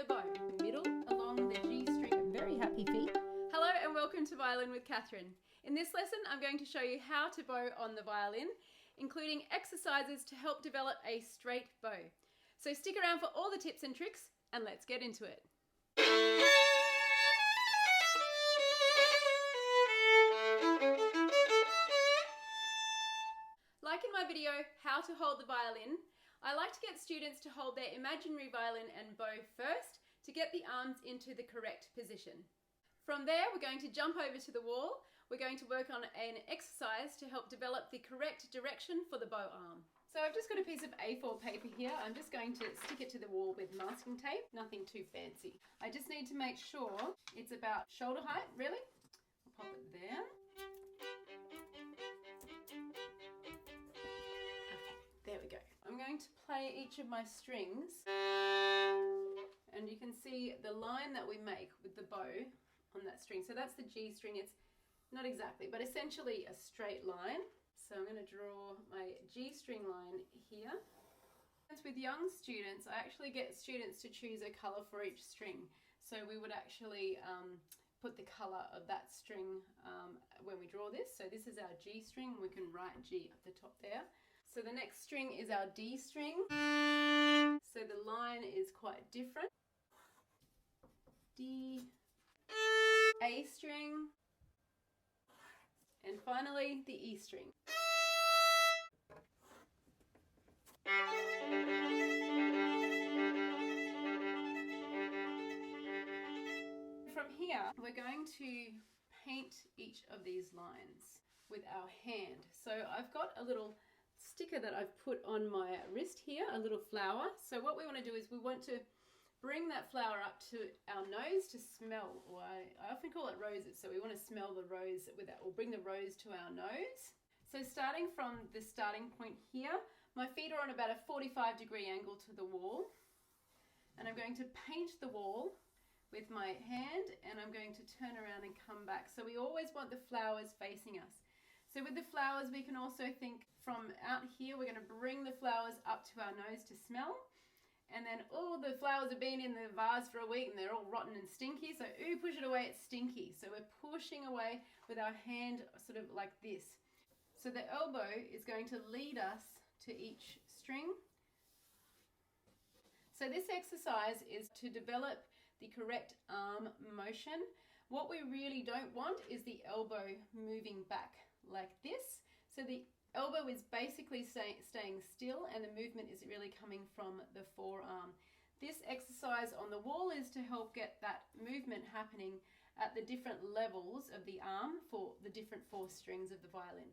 bow, middle along the G string. Very happy feet. Hello and welcome to Violin with Catherine. In this lesson I'm going to show you how to bow on the violin, including exercises to help develop a straight bow. So stick around for all the tips and tricks and let's get into it. Like in my video, How to Hold the Violin, I like to get students to hold their imaginary violin and bow first to get the arms into the correct position. From there, we're going to jump over to the wall. We're going to work on an exercise to help develop the correct direction for the bow arm. So I've just got a piece of A4 paper here. I'm just going to stick it to the wall with masking tape, nothing too fancy. I just need to make sure it's about shoulder height, really. I'll pop it there. There we go. I'm going to play each of my strings and you can see the line that we make with the bow on that string. So that's the G string. It's not exactly, but essentially a straight line. So I'm going to draw my G string line here. With young students, I actually get students to choose a color for each string. So we would actually put the color of that string when we draw this. So this is our G string. We can write G up the top there. So the next string is our D string. So the line is quite different. D, A string, and finally the E string. From here, we're going to paint each of these lines with our hand. So I've got a little sticker that I've put on my wrist here, a little flower. So what we want to do is we want to bring that flower up to our nose to smell, or I often call it roses. So we want to smell the rose with that, or bring the rose to our nose. So starting from the starting point here, my feet are on about a 45-degree angle to the wall. And I'm going to paint the wall with my hand and I'm going to turn around and come back. So we always want the flowers facing us. So with the flowers, we can also think from out here, we're going to bring the flowers up to our nose to smell. And then, oh, the flowers have been in the vase for a week and they're all rotten and stinky. So, ooh, push it away, it's stinky. So we're pushing away with our hand sort of like this. So the elbow is going to lead us to each string. So this exercise is to develop the correct arm motion. What we really don't want is the elbow moving back like this. So the elbow is basically staying still and the movement is really coming from the forearm. This exercise on the wall is to help get that movement happening at the different levels of the arm for the different four strings of the violin.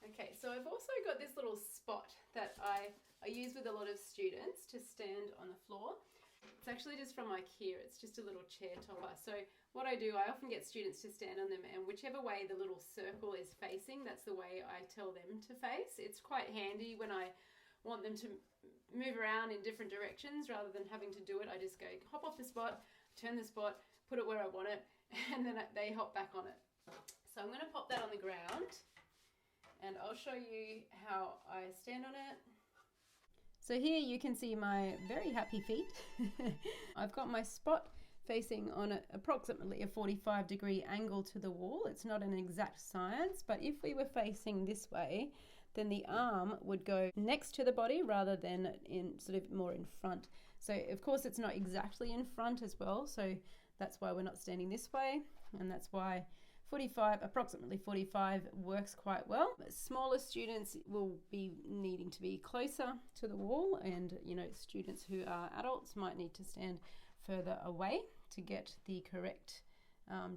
Okay, so I've also got this little spot that I use with a lot of students to stand on the floor. It's actually just from IKEA. It's just a little chair topper. So what I do, I often get students to stand on them, and whichever way the little circle is facing, that's the way I tell them to face. It's quite handy when I want them to move around in different directions rather than having to do it. I just go hop off the spot, turn the spot, put it where I want it, and then they hop back on it. So I'm going to pop that on the ground and I'll show you how I stand on it. So here you can see my very happy feet. I've got my spot facing on approximately a 45-degree angle to the wall. It's not an exact science, but if we were facing this way, then the arm would go next to the body rather than in sort of more in front. So of course it's not exactly in front as well, so that's why we're not standing this way, and that's why approximately 45 works quite well. Smaller students will be needing to be closer to the wall, and students who are adults might need to stand further away to get the correct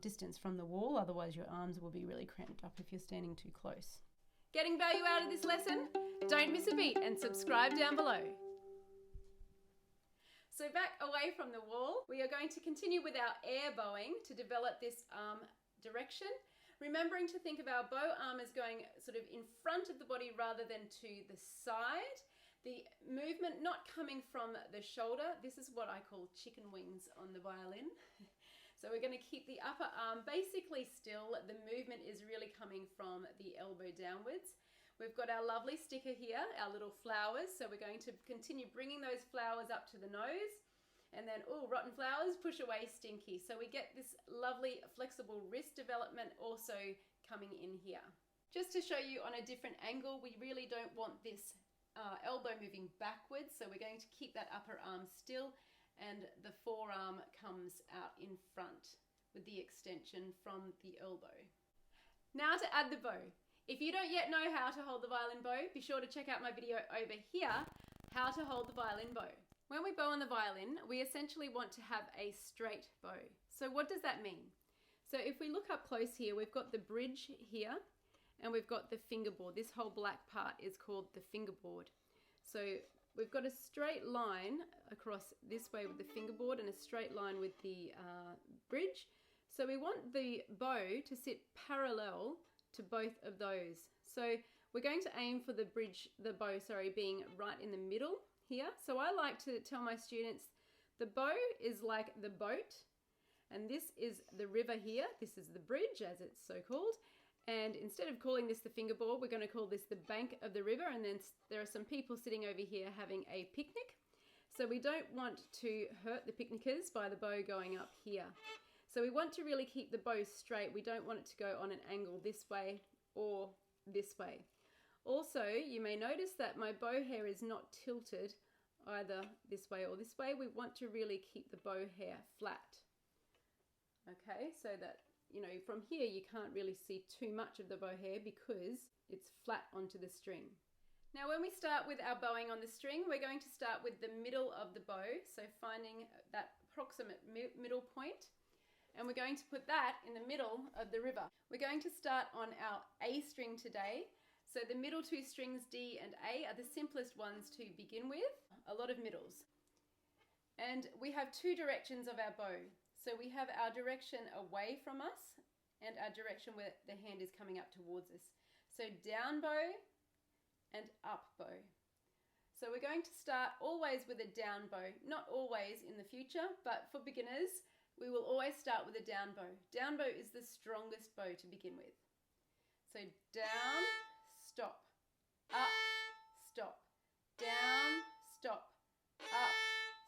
distance from the wall. Otherwise your arms will be really cramped up if you're standing too close. Getting value out of this lesson? Don't miss a beat and subscribe down below. So back away from the wall, we are going to continue with our air bowing to develop this arm direction, remembering to think of our bow arm as going sort of in front of the body rather than to the side. The movement not coming from the shoulder. This is what I call chicken wings on the violin. So we're going to keep the upper arm basically still. The movement is really coming from the elbow downwards. We've got our lovely sticker here, our little flowers. So we're going to continue bringing those flowers up to the nose. And then, oh, rotten flowers, push away stinky. So we get this lovely flexible wrist development also coming in here. Just to show you on a different angle, we really don't want this elbow moving backwards. So we're going to keep that upper arm still and the forearm comes out in front with the extension from the elbow. Now to add the bow. If you don't yet know how to hold the violin bow, be sure to check out my video over here, how to hold the violin bow. When we bow on the violin, we essentially want to have a straight bow. So what does that mean? So if we look up close here, we've got the bridge here and we've got the fingerboard. This whole black part is called the fingerboard. So we've got a straight line across this way with the fingerboard and a straight line with the bridge. So we want the bow to sit parallel to both of those. So we're going to aim for the bow being right in the middle here. So I like to tell my students the bow is like the boat and this is the river here. This is the bridge as it's so called. And instead of calling this the fingerboard, we're going to call this the bank of the river. And then there are some people sitting over here having a picnic. So we don't want to hurt the picnickers by the bow going up here. So we want to really keep the bow straight. We don't want it to go on an angle this way or this way. Also, you may notice that my bow hair is not tilted either this way or this way. We want to really keep the bow hair flat. Okay, so that, you know, from here you can't really see too much of the bow hair because it's flat onto the string. Now when we start with our bowing on the string, we're going to start with the middle of the bow, so finding that approximate middle point. And we're going to put that in the middle of the river. We're going to start on our A string today. So the middle two strings, D and A, are the simplest ones to begin with. A lot of middles. And we have two directions of our bow. So we have our direction away from us and our direction where the hand is coming up towards us. So down bow and up bow. So we're going to start always with a down bow. Not always in the future, but for beginners, we will always start with a down bow. Down bow is the strongest bow to begin with. So down, stop, up, stop, down, stop, up,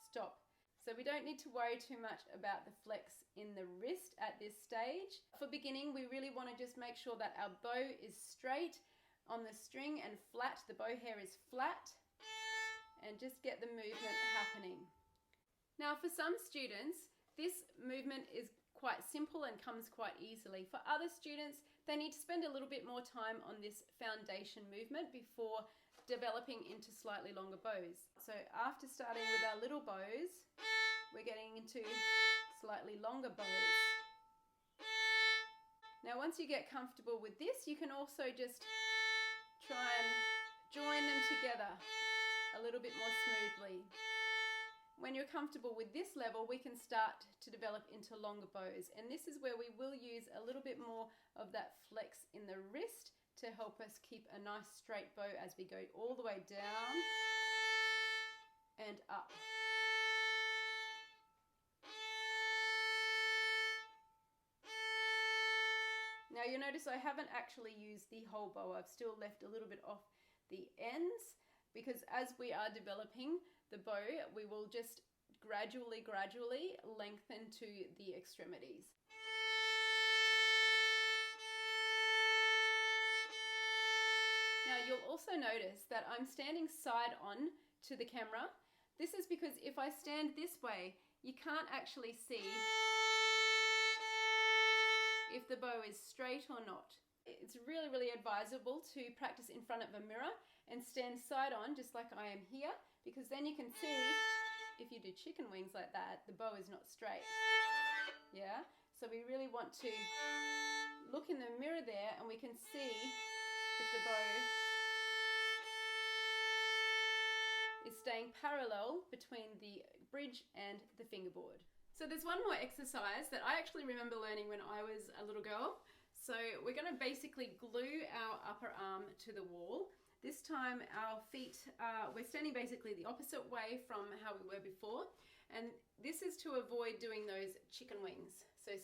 stop. So we don't need to worry too much about the flex in the wrist at this stage. For beginning, we really want to just make sure that our bow is straight on the string and flat. The bow hair is flat and just get the movement happening. Now for some students, this movement is quite simple and comes quite easily. For other students, they need to spend a little bit more time on this foundation movement before developing into slightly longer bows. So after starting with our little bows, we're getting into slightly longer bows. Now once you get comfortable with this, you can also just try and join them together a little bit more smoothly. When you're comfortable with this level, we can start to develop into longer bows. And this is where we will use a little bit more of that flex in the wrist to help us keep a nice straight bow as we go all the way down and up. Now you'll notice I haven't actually used the whole bow. I've still left a little bit off the ends because as we are developing the bow, we will just gradually lengthen to the extremities. Now you'll also notice that I'm standing side on to the camera. This is because if I stand this way, you can't actually see if the bow is straight or not. It's really advisable to practice in front of a mirror and stand side on just like I am here, because then you can see if you do chicken wings like that, the bow is not straight. Yeah, so we really want to look in the mirror there and we can see if the bow is staying parallel between the bridge and the fingerboard. So there's one more exercise that I actually remember learning when I was a little girl. So we're going to basically glue our upper arm to the wall. This time our feet, we're standing basically the opposite way from how we were before. And this is to avoid doing those chicken wings. So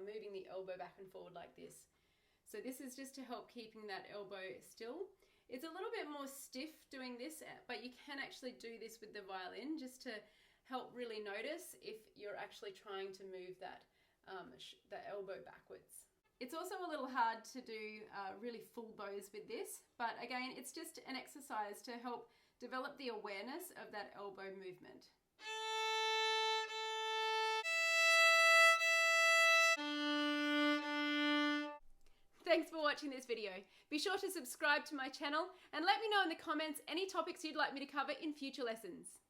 moving the elbow back and forward like this. So this is just to help keeping that elbow still. It's a little bit more stiff doing this, but you can actually do this with the violin just to help really notice if you're actually trying to move that elbow backwards. It's also a little hard to do really full bows with this, but again, it's just an exercise to help develop the awareness of that elbow movement. Thanks for watching this video. Be sure to subscribe to my channel and let me know in the comments any topics you'd like me to cover in future lessons.